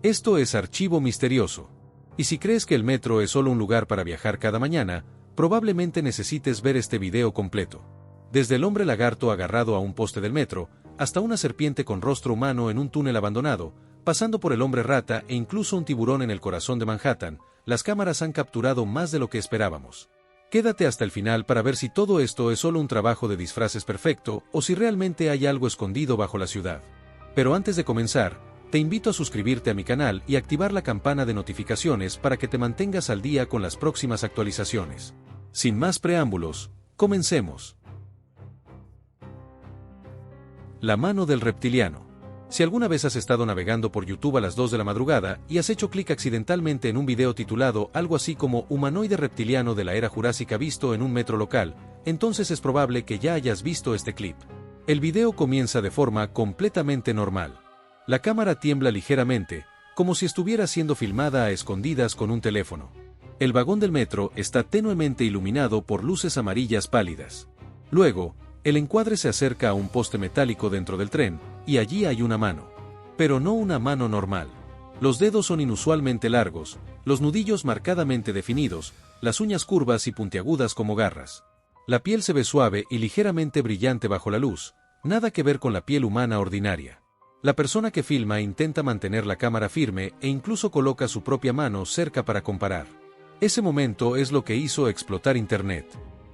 Esto es Archivo Misterioso. Y si crees que el metro es solo un lugar para viajar cada mañana, probablemente necesites ver este video completo. Desde el hombre lagarto agarrado a un poste del metro, hasta una serpiente con rostro humano en un túnel abandonado, pasando por el hombre rata e incluso un tiburón en el corazón de Manhattan, las cámaras han capturado más de lo que esperábamos. Quédate hasta el final para ver si todo esto es solo un trabajo de disfraces perfecto o si realmente hay algo escondido bajo la ciudad. Pero antes de comenzar, te invito a suscribirte a mi canal y activar la campana de notificaciones para que te mantengas al día con las próximas actualizaciones. Sin más preámbulos, comencemos. La mano del reptiliano. Si alguna vez has estado navegando por YouTube a las 2 de la madrugada y has hecho clic accidentalmente en un video titulado algo así como humanoide reptiliano de la era jurásica visto en un metro local, entonces es probable que ya hayas visto este clip. El video comienza de forma completamente normal. La cámara tiembla ligeramente, como si estuviera siendo filmada a escondidas con un teléfono. El vagón del metro está tenuemente iluminado por luces amarillas pálidas. Luego, el encuadre se acerca a un poste metálico dentro del tren, y allí hay una mano. Pero no una mano normal. Los dedos son inusualmente largos, los nudillos marcadamente definidos, las uñas curvas y puntiagudas como garras. La piel se ve suave y ligeramente brillante bajo la luz, nada que ver con la piel humana ordinaria. La persona que filma intenta mantener la cámara firme e incluso coloca su propia mano cerca para comparar. Ese momento es lo que hizo explotar Internet.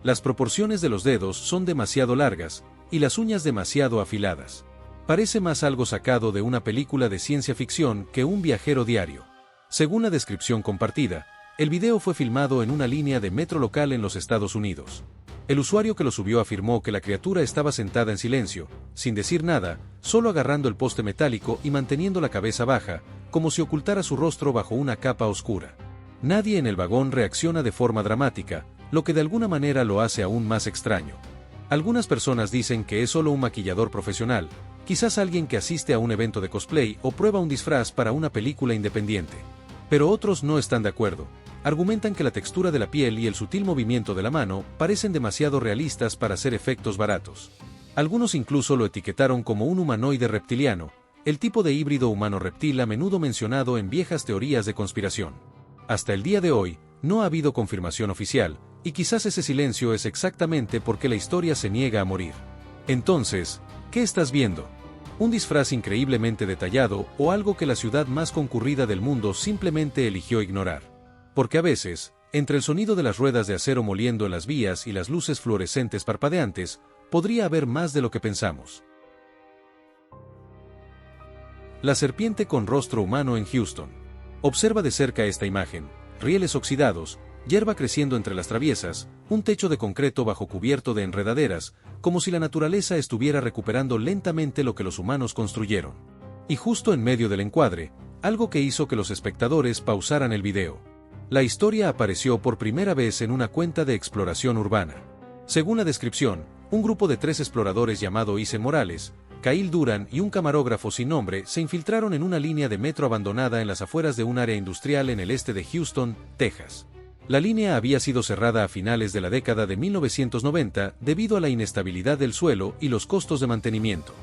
Las proporciones de los dedos son demasiado largas, y las uñas demasiado afiladas. Parece más algo sacado de una película de ciencia ficción que un viajero diario. Según la descripción compartida, el video fue filmado en una línea de metro local en los Estados Unidos. El usuario que lo subió afirmó que la criatura estaba sentada en silencio, sin decir nada, solo agarrando el poste metálico y manteniendo la cabeza baja, como si ocultara su rostro bajo una capa oscura. Nadie en el vagón reacciona de forma dramática, lo que de alguna manera lo hace aún más extraño. Algunas personas dicen que es solo un maquillador profesional, quizás alguien que asiste a un evento de cosplay o prueba un disfraz para una película independiente. Pero otros no están de acuerdo. Argumentan que la textura de la piel y el sutil movimiento de la mano parecen demasiado realistas para hacer efectos baratos. Algunos incluso lo etiquetaron como un humanoide reptiliano, el tipo de híbrido humano-reptil a menudo mencionado en viejas teorías de conspiración. Hasta el día de hoy, no ha habido confirmación oficial, y quizás ese silencio es exactamente porque la historia se niega a morir. Entonces, ¿qué estás viendo? ¿Un disfraz increíblemente detallado o algo que la ciudad más concurrida del mundo simplemente eligió ignorar? Porque a veces, entre el sonido de las ruedas de acero moliendo en las vías y las luces fluorescentes parpadeantes, podría haber más de lo que pensamos. La serpiente con rostro humano en Houston. Observa de cerca esta imagen: rieles oxidados, hierba creciendo entre las traviesas, un techo de concreto bajo cubierto de enredaderas, como si la naturaleza estuviera recuperando lentamente lo que los humanos construyeron. Y justo en medio del encuadre, algo que hizo que los espectadores pausaran el video. La historia apareció por primera vez en una cuenta de exploración urbana. Según la descripción, un grupo de 3 exploradores llamado Isen Morales, Kyle Duran y un camarógrafo sin nombre se infiltraron en una línea de metro abandonada en las afueras de un área industrial en el este de Houston, Texas. La línea había sido cerrada a finales de la década de 1990 debido a la inestabilidad del suelo y los costos de mantenimiento.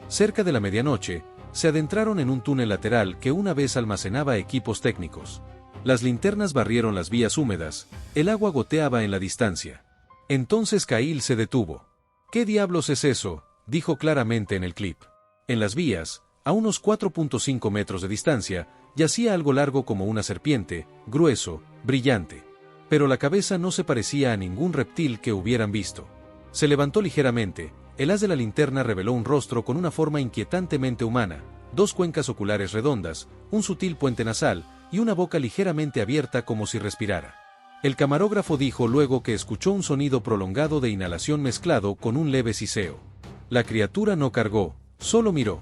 Cerca de la medianoche, se adentraron en un túnel lateral que una vez almacenaba equipos técnicos. Las linternas barrieron las vías húmedas, el agua goteaba en la distancia. Entonces Kyle se detuvo. ¿Qué diablos es eso?, dijo claramente en el clip. En las vías, a unos 4.5 metros de distancia, yacía algo largo como una serpiente, grueso, brillante. Pero la cabeza no se parecía a ningún reptil que hubieran visto. Se levantó ligeramente, el haz de la linterna reveló un rostro con una forma inquietantemente humana, 2 cuencas oculares redondas, un sutil puente nasal, y una boca ligeramente abierta como si respirara. El camarógrafo dijo luego que escuchó un sonido prolongado de inhalación mezclado con un leve siseo. La criatura no cargó, solo miró.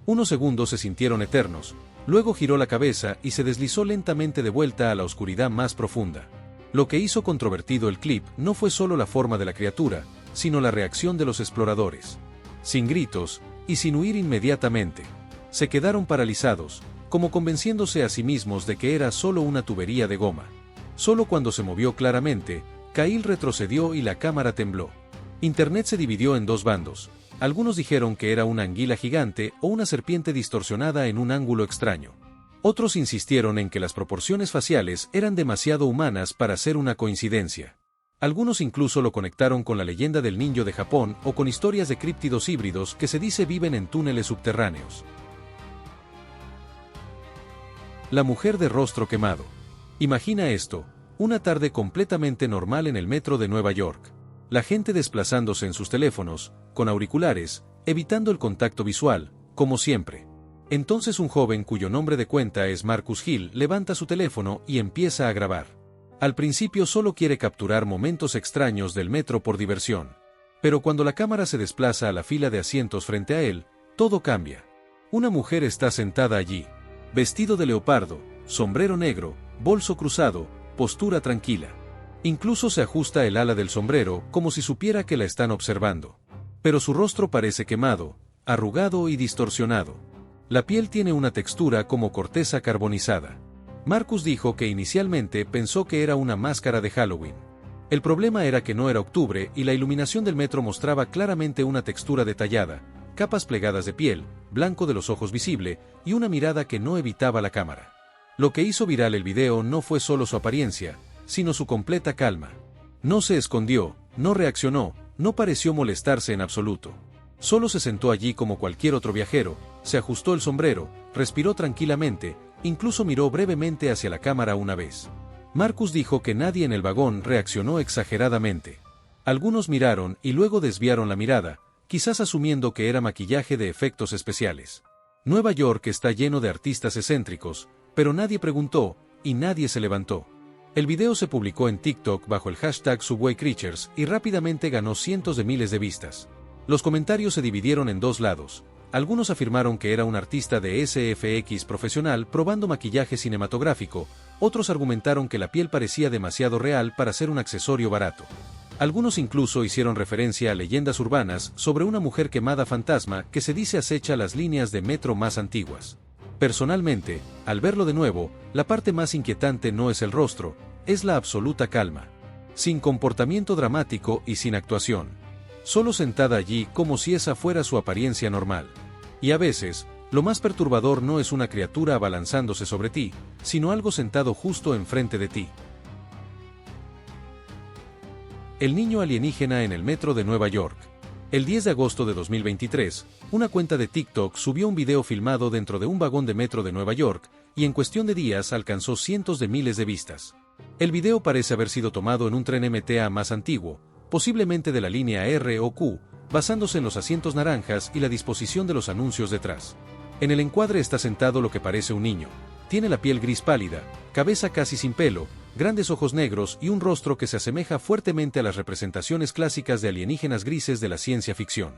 Unos segundos se sintieron eternos, luego giró la cabeza y se deslizó lentamente de vuelta a la oscuridad más profunda. Lo que hizo controvertido el clip no fue solo la forma de la criatura, sino la reacción de los exploradores. Sin gritos, y sin huir inmediatamente. Se quedaron paralizados, como convenciéndose a sí mismos de que era solo una tubería de goma. Solo cuando se movió claramente, Kyle retrocedió y la cámara tembló. Internet se dividió en 2 bandos. Algunos dijeron que era una anguila gigante o una serpiente distorsionada en un ángulo extraño. Otros insistieron en que las proporciones faciales eran demasiado humanas para ser una coincidencia. Algunos incluso lo conectaron con la leyenda del niño de Japón o con historias de críptidos híbridos que se dice viven en túneles subterráneos. La mujer de rostro quemado. Imagina esto, una tarde completamente normal en el metro de Nueva York. La gente desplazándose en sus teléfonos, con auriculares, evitando el contacto visual, como siempre. Entonces un joven cuyo nombre de cuenta es Marcus Hill levanta su teléfono y empieza a grabar. Al principio solo quiere capturar momentos extraños del metro por diversión. Pero cuando la cámara se desplaza a la fila de asientos frente a él, todo cambia. Una mujer está sentada allí, vestido de leopardo, sombrero negro, bolso cruzado, postura tranquila. Incluso se ajusta el ala del sombrero como si supiera que la están observando. Pero su rostro parece quemado, arrugado y distorsionado. La piel tiene una textura como corteza carbonizada. Marcus dijo que inicialmente pensó que era una máscara de Halloween. El problema era que no era octubre y la iluminación del metro mostraba claramente una textura detallada, capas plegadas de piel, blanco de los ojos visible y una mirada que no evitaba la cámara. Lo que hizo viral el video no fue solo su apariencia, sino su completa calma. No se escondió, no reaccionó, no pareció molestarse en absoluto. Solo se sentó allí como cualquier otro viajero, se ajustó el sombrero, respiró tranquilamente, incluso miró brevemente hacia la cámara una vez. Marcus dijo que nadie en el vagón reaccionó exageradamente. Algunos miraron y luego desviaron la mirada, quizás asumiendo que era maquillaje de efectos especiales. Nueva York está lleno de artistas excéntricos, pero nadie preguntó, y nadie se levantó. El video se publicó en TikTok bajo el hashtag SubwayCreatures y rápidamente ganó cientos de miles de vistas. Los comentarios se dividieron en dos lados. Algunos afirmaron que era un artista de SFX profesional probando maquillaje cinematográfico, otros argumentaron que la piel parecía demasiado real para ser un accesorio barato. Algunos incluso hicieron referencia a leyendas urbanas sobre una mujer quemada fantasma que se dice acecha las líneas de metro más antiguas. Personalmente, al verlo de nuevo, la parte más inquietante no es el rostro, es la absoluta calma. Sin comportamiento dramático y sin actuación. Solo sentada allí como si esa fuera su apariencia normal. Y a veces, lo más perturbador no es una criatura abalanzándose sobre ti, sino algo sentado justo enfrente de ti. El niño alienígena en el metro de Nueva York. El 10 de agosto de 2023, una cuenta de TikTok subió un video filmado dentro de un vagón de metro de Nueva York, y en cuestión de días alcanzó cientos de miles de vistas. El video parece haber sido tomado en un tren MTA más antiguo, posiblemente de la línea R o Q, basándose en los asientos naranjas y la disposición de los anuncios detrás. En el encuadre está sentado lo que parece un niño. Tiene la piel gris pálida, cabeza casi sin pelo, grandes ojos negros y un rostro que se asemeja fuertemente a las representaciones clásicas de alienígenas grises de la ciencia ficción.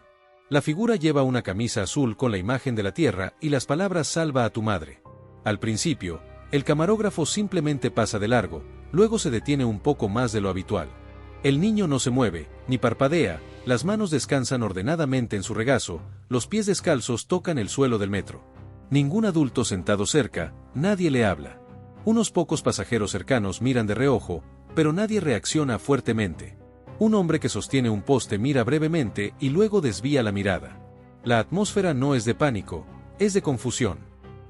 La figura lleva una camisa azul con la imagen de la Tierra y las palabras "salva a tu madre". Al principio, el camarógrafo simplemente pasa de largo, luego se detiene un poco más de lo habitual. El niño no se mueve, ni parpadea, las manos descansan ordenadamente en su regazo, los pies descalzos tocan el suelo del metro. Ningún adulto sentado cerca, nadie le habla. Unos pocos pasajeros cercanos miran de reojo, pero nadie reacciona fuertemente. Un hombre que sostiene un poste mira brevemente y luego desvía la mirada. La atmósfera no es de pánico, es de confusión.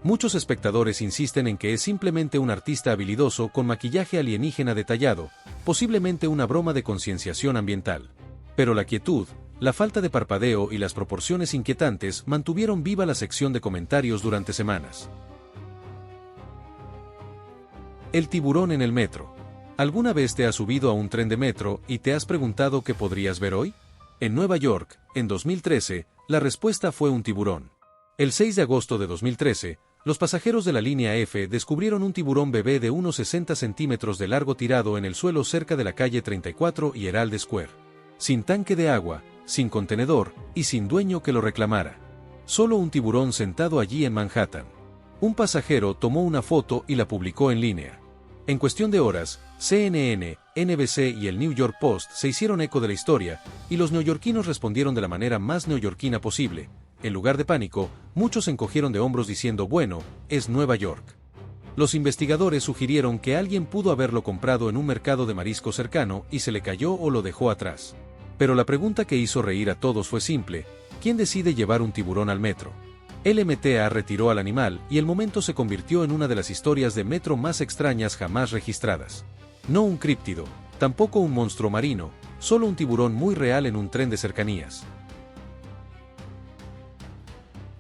Muchos espectadores insisten en que es simplemente un artista habilidoso con maquillaje alienígena detallado, posiblemente una broma de concienciación ambiental. Pero la quietud, la falta de parpadeo y las proporciones inquietantes mantuvieron viva la sección de comentarios durante semanas. El tiburón en el metro. ¿Alguna vez te has subido a un tren de metro y te has preguntado qué podrías ver hoy? En Nueva York, en 2013, la respuesta fue un tiburón. El 6 de agosto de 2013, los pasajeros de la línea F descubrieron un tiburón bebé de unos 60 centímetros de largo tirado en el suelo cerca de la calle 34 y Herald Square. Sin tanque de agua, sin contenedor y sin dueño que lo reclamara. Solo un tiburón sentado allí en Manhattan. Un pasajero tomó una foto y la publicó en línea. En cuestión de horas, CNN, NBC y el New York Post se hicieron eco de la historia, y los neoyorquinos respondieron de la manera más neoyorquina posible. En lugar de pánico, muchos se encogieron de hombros diciendo bueno, es Nueva York. Los investigadores sugirieron que alguien pudo haberlo comprado en un mercado de marisco cercano y se le cayó o lo dejó atrás. Pero la pregunta que hizo reír a todos fue simple: ¿quién decide llevar un tiburón al metro? El MTA retiró al animal y el momento se convirtió en una de las historias de metro más extrañas jamás registradas. No un críptido, tampoco un monstruo marino, solo un tiburón muy real en un tren de cercanías.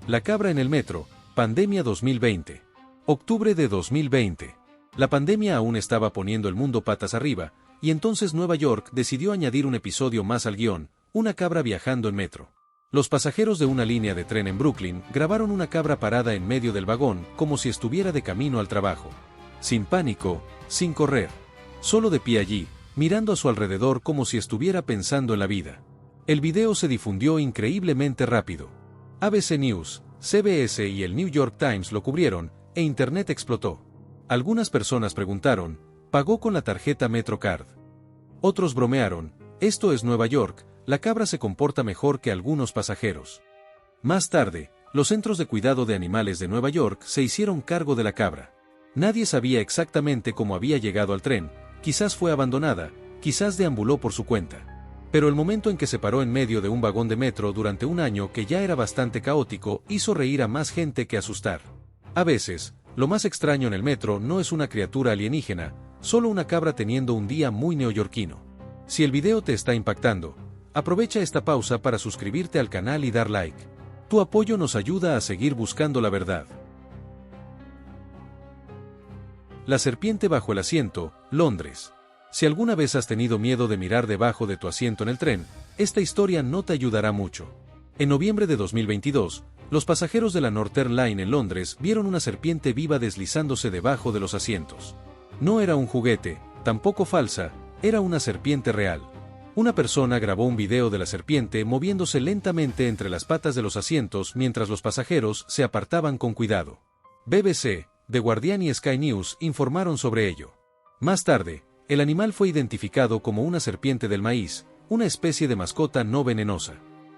La cabra en el metro, pandemia 2020. Octubre de 2020. La pandemia aún estaba poniendo el mundo patas arriba, y entonces Nueva York decidió añadir un episodio más al guión, una cabra viajando en metro. Los pasajeros de una línea de tren en Brooklyn grabaron una cabra parada en medio del vagón como si estuviera de camino al trabajo. Sin pánico, sin correr. Solo de pie allí, mirando a su alrededor como si estuviera pensando en la vida. El video se difundió increíblemente rápido. ABC News, CBS y el New York Times lo cubrieron, e Internet explotó. Algunas personas preguntaron, ¿pagó con la tarjeta MetroCard? Otros bromearon, esto es Nueva York, la cabra se comporta mejor que algunos pasajeros. Más tarde, los centros de cuidado de animales de Nueva York se hicieron cargo de la cabra. Nadie sabía exactamente cómo había llegado al tren, quizás fue abandonada, quizás deambuló por su cuenta. Pero el momento en que se paró en medio de un vagón de metro durante un año que ya era bastante caótico hizo reír a más gente que asustar. A veces, lo más extraño en el metro no es una criatura alienígena, solo una cabra teniendo un día muy neoyorquino. Si el video te está impactando, aprovecha esta pausa para suscribirte al canal y dar like. Tu apoyo nos ayuda a seguir buscando la verdad. La serpiente bajo el asiento, Londres. Si alguna vez has tenido miedo de mirar debajo de tu asiento en el tren, esta historia no te ayudará mucho. En noviembre de 2022, los pasajeros de la Northern Line en Londres vieron una serpiente viva deslizándose debajo de los asientos. No era un juguete, tampoco falsa, era una serpiente real. Una persona grabó un video de la serpiente moviéndose lentamente entre las patas de los asientos mientras los pasajeros se apartaban con cuidado. BBC, The Guardian y Sky News informaron sobre ello. Más tarde, el animal fue identificado como una serpiente del maíz, una especie de mascota no venenosa.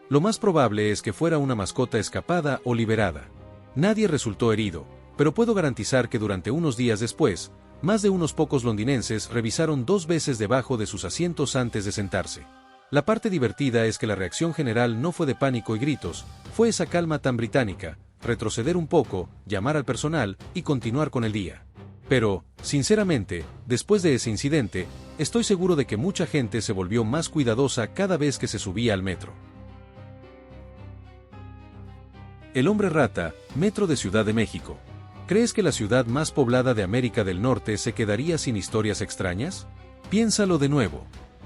Lo más probable es que fuera una mascota escapada o liberada. Nadie resultó herido, pero puedo garantizar que durante unos días después, más de unos pocos londinenses revisaron 2 veces debajo de sus asientos antes de sentarse. La parte divertida es que la reacción general no fue de pánico y gritos, fue esa calma tan británica, retroceder un poco, llamar al personal y continuar con el día. Pero, sinceramente, después de ese incidente, estoy seguro de que mucha gente se volvió más cuidadosa cada vez que se subía al metro. El hombre rata, metro de Ciudad de México. ¿Crees que la ciudad más poblada de América del Norte se quedaría sin historias extrañas? Piénsalo de nuevo.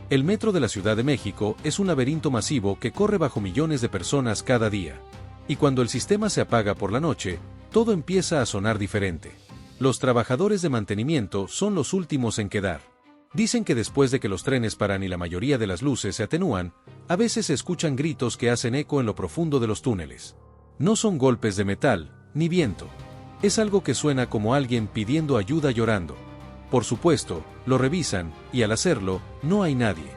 El metro de la Ciudad de México es un laberinto masivo que corre bajo millones de personas cada día. Y cuando el sistema se apaga por la noche, todo empieza a sonar diferente. Los trabajadores de mantenimiento son los últimos en quedar. Dicen que después de que los trenes paran y la mayoría de las luces se atenúan, a veces se escuchan gritos que hacen eco en lo profundo de los túneles. No son golpes de metal, ni viento. Es algo que suena como alguien pidiendo ayuda llorando. Por supuesto, lo revisan, y al hacerlo, no hay nadie.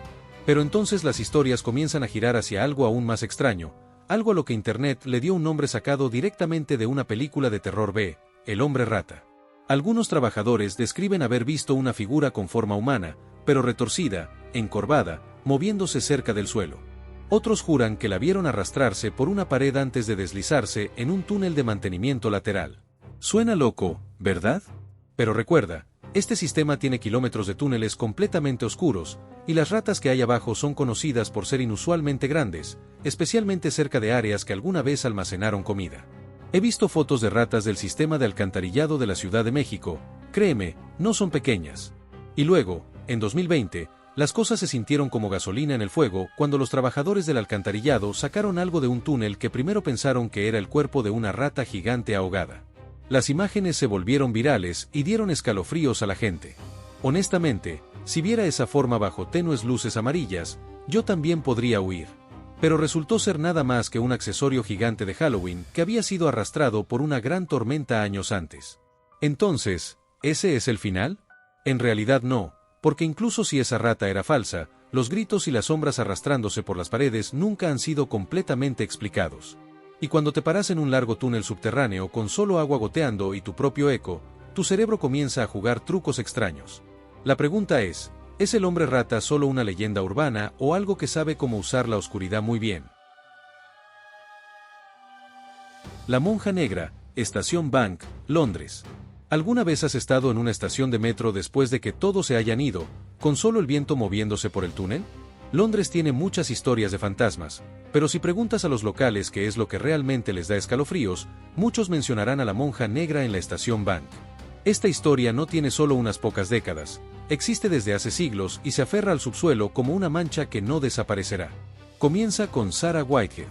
Pero entonces las historias comienzan a girar hacia algo aún más extraño, algo a lo que Internet le dio un nombre sacado directamente de una película de terror B, El hombre rata. Algunos trabajadores describen haber visto una figura con forma humana, pero retorcida, encorvada, moviéndose cerca del suelo. Otros juran que la vieron arrastrarse por una pared antes de deslizarse en un túnel de mantenimiento lateral. Suena loco, ¿verdad? Pero recuerda, este sistema tiene kilómetros de túneles completamente oscuros, y las ratas que hay abajo son conocidas por ser inusualmente grandes, especialmente cerca de áreas que alguna vez almacenaron comida. He visto fotos de ratas del sistema de alcantarillado de la Ciudad de México, créeme, no son pequeñas. Y luego, en 2020, las cosas se sintieron como gasolina en el fuego cuando los trabajadores del alcantarillado sacaron algo de un túnel que primero pensaron que era el cuerpo de una rata gigante ahogada. Las imágenes se volvieron virales y dieron escalofríos a la gente. Honestamente, si viera esa forma bajo tenues luces amarillas, yo también podría huir. Pero resultó ser nada más que un accesorio gigante de Halloween que había sido arrastrado por una gran tormenta años antes. Entonces, ¿ese es el final? En realidad no, porque incluso si esa rata era falsa, los gritos y las sombras arrastrándose por las paredes nunca han sido completamente explicados. Y cuando te paras en un largo túnel subterráneo con solo agua goteando y tu propio eco, tu cerebro comienza a jugar trucos extraños. La pregunta ¿es el hombre rata solo una leyenda urbana o algo que sabe cómo usar la oscuridad muy bien? La Monja Negra, Estación Bank, Londres. ¿Alguna vez has estado en una estación de metro después de que todos se hayan ido, con solo el viento moviéndose por el túnel? Londres tiene muchas historias de fantasmas, pero si preguntas a los locales qué es lo que realmente les da escalofríos, muchos mencionarán a la Monja Negra en la Estación Bank. Esta historia no tiene solo unas pocas décadas, existe desde hace siglos y se aferra al subsuelo como una mancha que no desaparecerá. Comienza con Sarah Whitehead.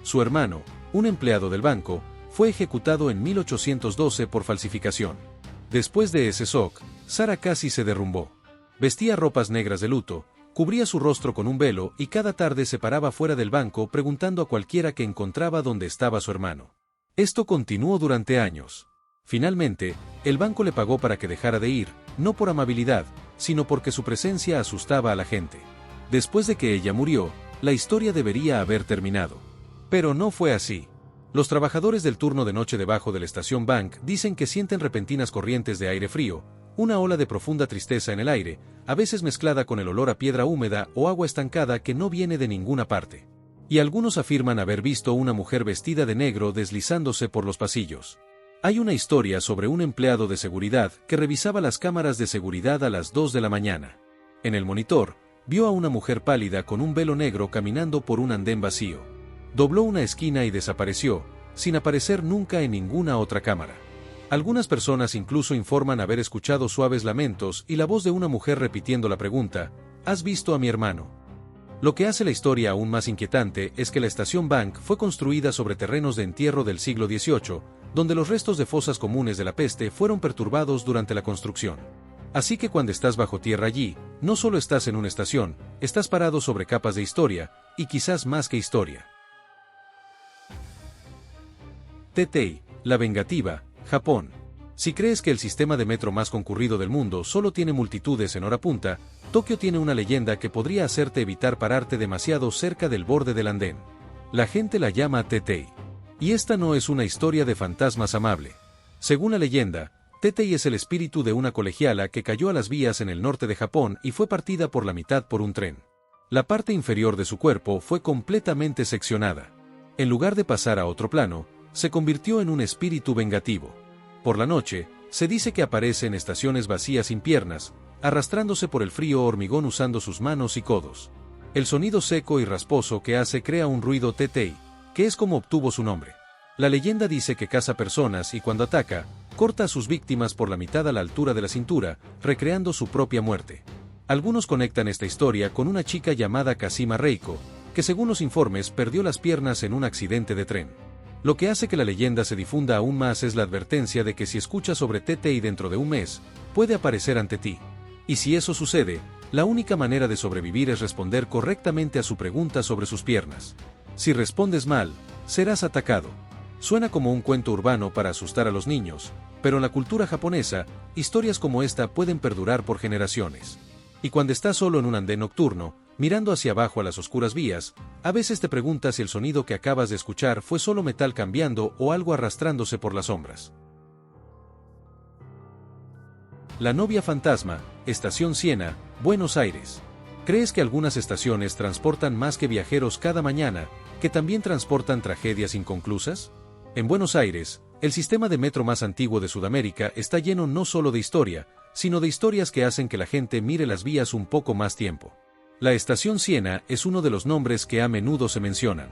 Su hermano, un empleado del banco, fue ejecutado en 1812 por falsificación. Después de ese shock, Sarah casi se derrumbó. Vestía ropas negras de luto, cubría su rostro con un velo y cada tarde se paraba fuera del banco preguntando a cualquiera que encontraba dónde estaba su hermano. Esto continuó durante años. Finalmente, el banco le pagó para que dejara de ir, no por amabilidad, sino porque su presencia asustaba a la gente. Después de que ella murió, la historia debería haber terminado. Pero no fue así. Los trabajadores del turno de noche debajo de la estación Bank dicen que sienten repentinas corrientes de aire frío, una ola de profunda tristeza en el aire, a veces mezclada con el olor a piedra húmeda o agua estancada que no viene de ninguna parte. Y algunos afirman haber visto una mujer vestida de negro deslizándose por los pasillos. Hay una historia sobre un empleado de seguridad que revisaba las cámaras de seguridad a las 2 de la mañana. En el monitor, vio a una mujer pálida con un velo negro caminando por un andén vacío. Dobló una esquina y desapareció, sin aparecer nunca en ninguna otra cámara. Algunas personas incluso informan haber escuchado suaves lamentos y la voz de una mujer repitiendo la pregunta, ¿has visto a mi hermano? Lo que hace la historia aún más inquietante es que la estación Bank fue construida sobre terrenos de entierro del siglo XVIII, donde los restos de fosas comunes de la peste fueron perturbados durante la construcción. Así que cuando estás bajo tierra allí, no solo estás en una estación, estás parado sobre capas de historia, y quizás más que historia. Tetei, la vengativa, Japón. Si crees que el sistema de metro más concurrido del mundo solo tiene multitudes en hora punta, Tokio tiene una leyenda que podría hacerte evitar pararte demasiado cerca del borde del andén. La gente la llama Tetei. Y esta no es una historia de fantasmas amable. Según la leyenda, Tetei es el espíritu de una colegiala que cayó a las vías en el norte de Japón y fue partida por la mitad por un tren. La parte inferior de su cuerpo fue completamente seccionada. En lugar de pasar a otro plano, se convirtió en un espíritu vengativo. Por la noche, se dice que aparece en estaciones vacías sin piernas, arrastrándose por el frío hormigón usando sus manos y codos. El sonido seco y rasposo que hace crea un ruido Tetei, que es como obtuvo su nombre. La leyenda dice que caza personas y cuando ataca, corta a sus víctimas por la mitad a la altura de la cintura, recreando su propia muerte. Algunos conectan esta historia con una chica llamada Kashima Reiko, que según los informes perdió las piernas en un accidente de tren. Lo que hace que la leyenda se difunda aún más es la advertencia de que si escuchas sobre Tetei dentro de un mes, puede aparecer ante ti. Y si eso sucede, la única manera de sobrevivir es responder correctamente a su pregunta sobre sus piernas. Si respondes mal, serás atacado. Suena como un cuento urbano para asustar a los niños, pero en la cultura japonesa, historias como esta pueden perdurar por generaciones. Y cuando estás solo en un andén nocturno, mirando hacia abajo a las oscuras vías, a veces te preguntas si el sonido que acabas de escuchar fue solo metal cambiando o algo arrastrándose por las sombras. La novia fantasma, Estación Siena, Buenos Aires. ¿Crees que algunas estaciones transportan más que viajeros cada mañana, que también transportan tragedias inconclusas? En Buenos Aires, el sistema de metro más antiguo de Sudamérica está lleno no solo de historia, sino de historias que hacen que la gente mire las vías un poco más tiempo. La Estación Siena es uno de los nombres que a menudo se mencionan.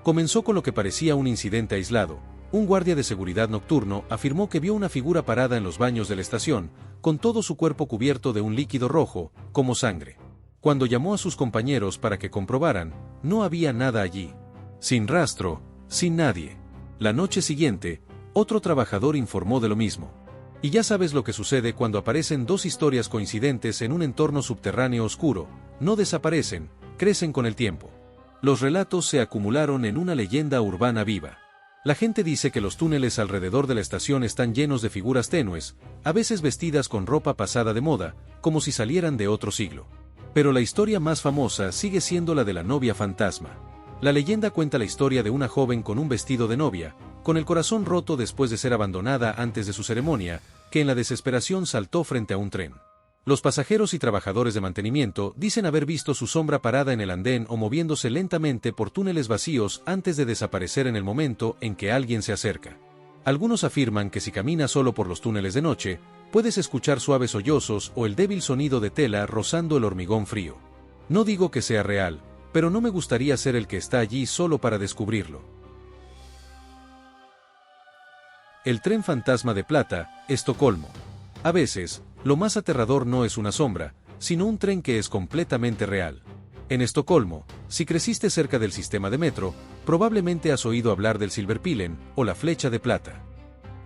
Comenzó con lo que parecía un incidente aislado. Un guardia de seguridad nocturno afirmó que vio una figura parada en los baños de la estación, con todo su cuerpo cubierto de un líquido rojo, como sangre. Cuando llamó a sus compañeros para que comprobaran, no había nada allí. Sin rastro, sin nadie. La noche siguiente, otro trabajador informó de lo mismo. Y ya sabes lo que sucede cuando aparecen dos historias coincidentes en un entorno subterráneo oscuro, no desaparecen, crecen con el tiempo. Los relatos se acumularon en una leyenda urbana viva. La gente dice que los túneles alrededor de la estación están llenos de figuras tenues, a veces vestidas con ropa pasada de moda, como si salieran de otro siglo. Pero la historia más famosa sigue siendo la de la novia fantasma. La leyenda cuenta la historia de una joven con un vestido de novia, con el corazón roto después de ser abandonada antes de su ceremonia, que en la desesperación saltó frente a un tren. Los pasajeros y trabajadores de mantenimiento dicen haber visto su sombra parada en el andén o moviéndose lentamente por túneles vacíos antes de desaparecer en el momento en que alguien se acerca. Algunos afirman que si caminas solo por los túneles de noche, puedes escuchar suaves sollozos o el débil sonido de tela rozando el hormigón frío. No digo que sea real, pero no me gustaría ser el que está allí solo para descubrirlo. El tren fantasma de plata, Estocolmo. A veces, lo más aterrador no es una sombra, sino un tren que es completamente real. En Estocolmo, si creciste cerca del sistema de metro, probablemente has oído hablar del Silverpilen, o la flecha de plata.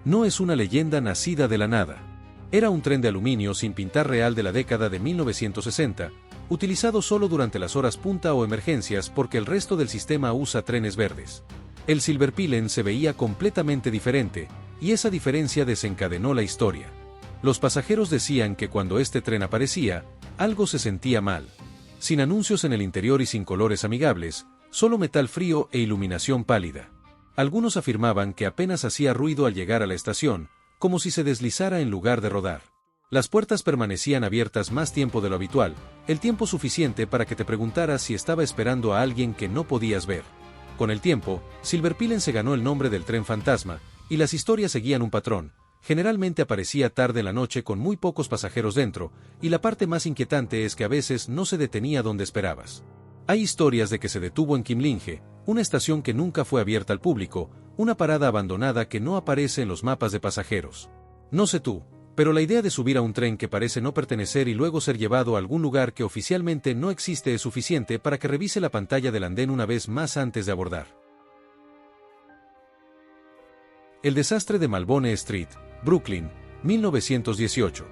No es una leyenda nacida de la nada. Era un tren de aluminio sin pintar real de la década de 1960, utilizado solo durante las horas punta o emergencias porque el resto del sistema usa trenes verdes. El Silverpilen se veía completamente diferente, y esa diferencia desencadenó la historia. Los pasajeros decían que cuando este tren aparecía, algo se sentía mal. Sin anuncios en el interior y sin colores amigables, solo metal frío e iluminación pálida. Algunos afirmaban que apenas hacía ruido al llegar a la estación, como si se deslizara en lugar de rodar. Las puertas permanecían abiertas más tiempo de lo habitual, el tiempo suficiente para que te preguntaras si estaba esperando a alguien que no podías ver. Con el tiempo, Silverpilen se ganó el nombre del tren fantasma, y las historias seguían un patrón. Generalmente aparecía tarde en la noche con muy pocos pasajeros dentro, y la parte más inquietante es que a veces no se detenía donde esperabas. Hay historias de que se detuvo en Kimlinge, una estación que nunca fue abierta al público, una parada abandonada que no aparece en los mapas de pasajeros. No sé tú, pero la idea de subir a un tren que parece no pertenecer y luego ser llevado a algún lugar que oficialmente no existe es suficiente para que revise la pantalla del andén una vez más antes de abordar. El desastre de Malbone Street, Brooklyn, 1918.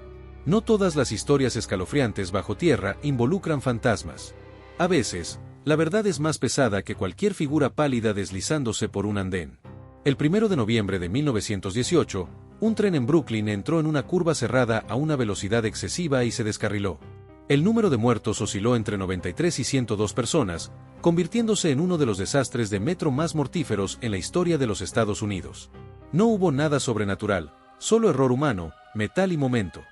No todas las historias escalofriantes bajo tierra involucran fantasmas. A veces, la verdad es más pesada que cualquier figura pálida deslizándose por un andén. El 1 de noviembre de 1918, un tren en Brooklyn entró en una curva cerrada a una velocidad excesiva y se descarriló. El número de muertos osciló entre 93 y 102 personas, convirtiéndose en uno de los desastres de metro más mortíferos en la historia de los Estados Unidos. No hubo nada sobrenatural, solo error humano, metal y momento.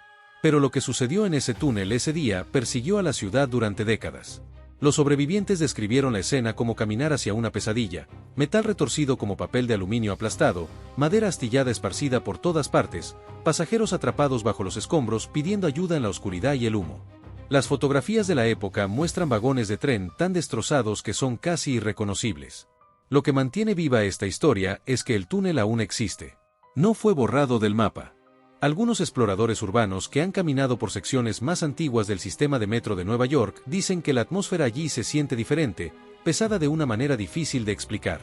Pero lo que sucedió en ese túnel ese día persiguió a la ciudad durante décadas. Los sobrevivientes describieron la escena como caminar hacia una pesadilla, metal retorcido como papel de aluminio aplastado, madera astillada esparcida por todas partes, pasajeros atrapados bajo los escombros pidiendo ayuda en la oscuridad y el humo. Las fotografías de la época muestran vagones de tren tan destrozados que son casi irreconocibles. Lo que mantiene viva esta historia es que el túnel aún existe. No fue borrado del mapa. Algunos exploradores urbanos que han caminado por secciones más antiguas del sistema de metro de Nueva York dicen que la atmósfera allí se siente diferente, pesada de una manera difícil de explicar.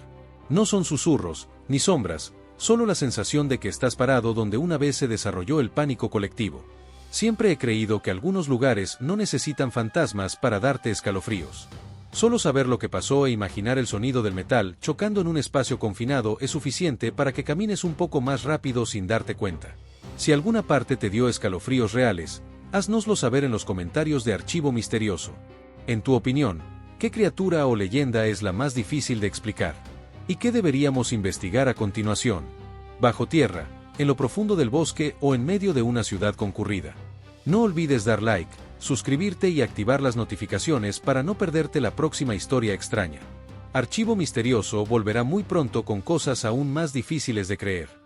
No son susurros, ni sombras, solo la sensación de que estás parado donde una vez se desarrolló el pánico colectivo. Siempre he creído que algunos lugares no necesitan fantasmas para darte escalofríos. Solo saber lo que pasó e imaginar el sonido del metal chocando en un espacio confinado es suficiente para que camines un poco más rápido sin darte cuenta. Si alguna parte te dio escalofríos reales, haznoslo saber en los comentarios de Archivo Misterioso. En tu opinión, ¿qué criatura o leyenda es la más difícil de explicar? ¿Y qué deberíamos investigar a continuación? Bajo tierra, en lo profundo del bosque o en medio de una ciudad concurrida. No olvides dar like, suscribirte y activar las notificaciones para no perderte la próxima historia extraña. Archivo Misterioso volverá muy pronto con cosas aún más difíciles de creer.